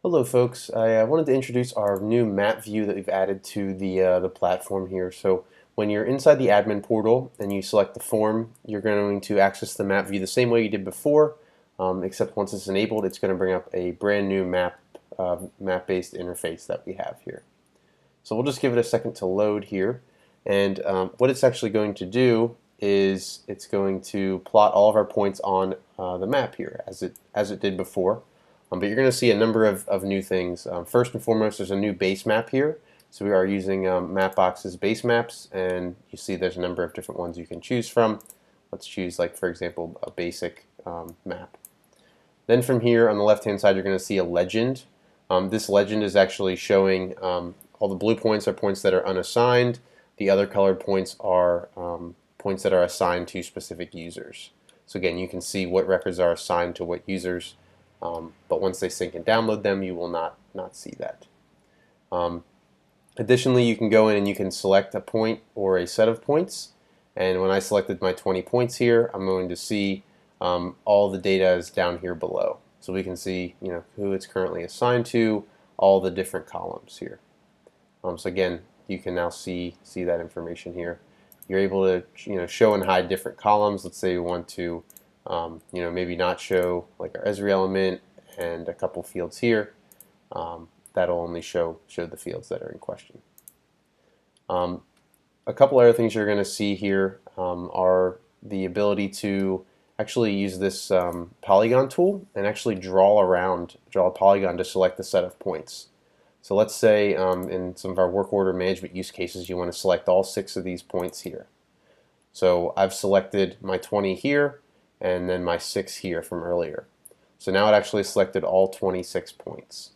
Hello folks, I wanted to introduce our new map view that we've added to the platform here. So when you're inside the admin portal and you select the form, you're going to access the map view the same way you did before, except once it's enabled, it's going to bring up a brand new map-based interface that we have here. So we'll just give it a second to load here, and what it's actually going to do is it's going to plot all of our points on the map here as it did before. But you're going to see a number of new things. First and foremost, there's a new base map here. So we are using Mapbox's base maps, and you see there's a number of different ones you can choose from. Let's choose, like, for example, a basic map. Then from here on the left-hand side, you're going to see a legend. This legend is actually showing all the blue points are points that are unassigned. The other colored points are points that are assigned to specific users. So again, you can see what records are assigned to what users. But once they sync and download them, you will not see that. Additionally, you can go in and you can select a point or a set of points. And when I selected my 20 points here, I'm going to see all the data is down here below. So we can see, who it's currently assigned to, all the different columns here. So again, you can now see that information here. You're able to show and hide different columns. Let's say you want to maybe not show like our Esri element and a couple fields here. That'll only show the fields that are in question. A couple other things you're going to see here are the ability to actually use this polygon tool and actually draw a polygon to select the set of points. So let's say in some of our work order management use cases, you want to select all 6 of these points here. So I've selected my 20 here and then my 6 here from earlier. So now it actually selected all 26 points.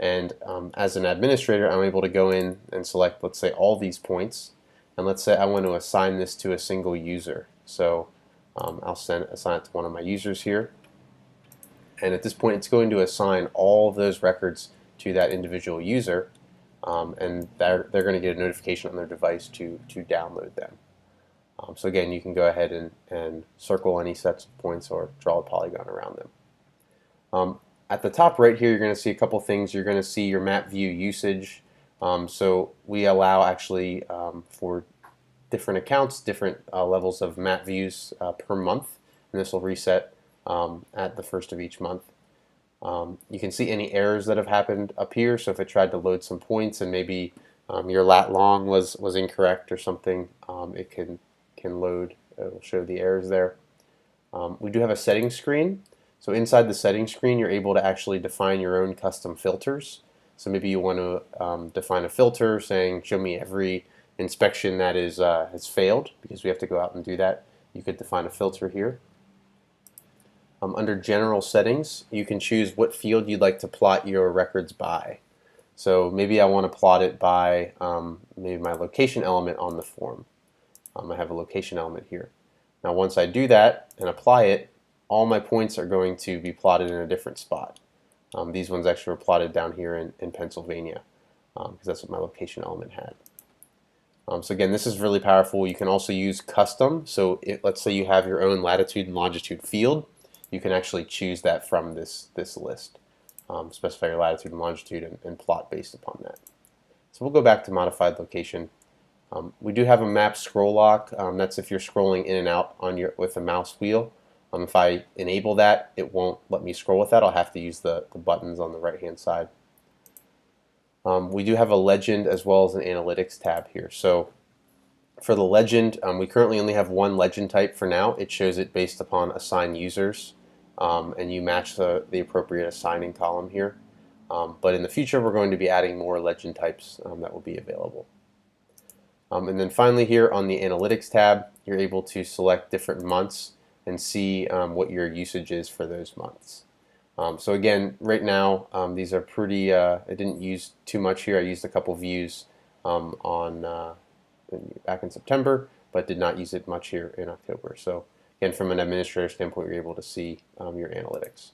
And as an administrator, I'm able to go in and select, let's say, all these points. And let's say I want to assign this to a single user. So I'll assign it to one of my users here. And at this point, it's going to assign all of those records to that individual user. And they're going to get a notification on their device to download them. So again, you can go ahead and circle any sets of points or draw a polygon around them. At the top right here, you're going to see a couple things. You're going to see your map view usage. So we allow actually for different accounts, different levels of map views per month, and this will reset at the first of each month. You can see any errors that have happened up here. So if it tried to load some points and maybe your lat long was incorrect or something, it can load. It will show the errors there. We do have a settings screen. So inside the settings screen, you're able to actually define your own custom filters. So maybe you want to define a filter saying, show me every inspection that has failed, because we have to go out and do that. You could define a filter here. Under general settings, you can choose what field you'd like to plot your records by. So maybe I want to plot it by maybe my location element on the form. I have a location element here. Now once I do that and apply it, all my points are going to be plotted in a different spot. These ones actually were plotted down here in Pennsylvania, because that's what my location element had. So again, this is really powerful. You can also use custom. So let's say you have your own latitude and longitude field, you can actually choose that from this list. Specify your latitude and longitude and plot based upon that. So we'll go back to modified location. We do have a map scroll lock. That's if you're scrolling in and out with a mouse wheel. If I enable that, it won't let me scroll with that. I'll have to use the buttons on the right hand side. We do have a legend as well as an analytics tab here. So for the legend, we currently only have one legend type for now. It shows it based upon assigned users, and you match the appropriate assigning column here. But in the future, we're going to be adding more legend types that will be available. And then finally here on the analytics tab, you're able to select different months and see what your usage is for those months. So again, right now, these are pretty, I didn't use too much here. I used a couple views back in September, but did not use it much here in October. So again, from an administrator standpoint, you're able to see your analytics.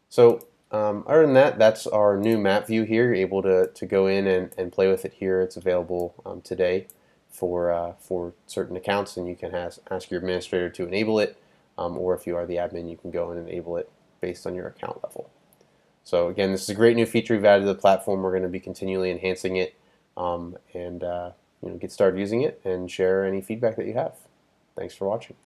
So other than that, that's our new map view here. You're able to go in and play with it here. It's available today for certain accounts, and you can ask your administrator to enable it, or if you are the admin, you can go and enable it based on your account level. So again, this is a great new feature we've added to the platform. We're going to be continually enhancing it, and get started using it and share any feedback that you have. Thanks for watching.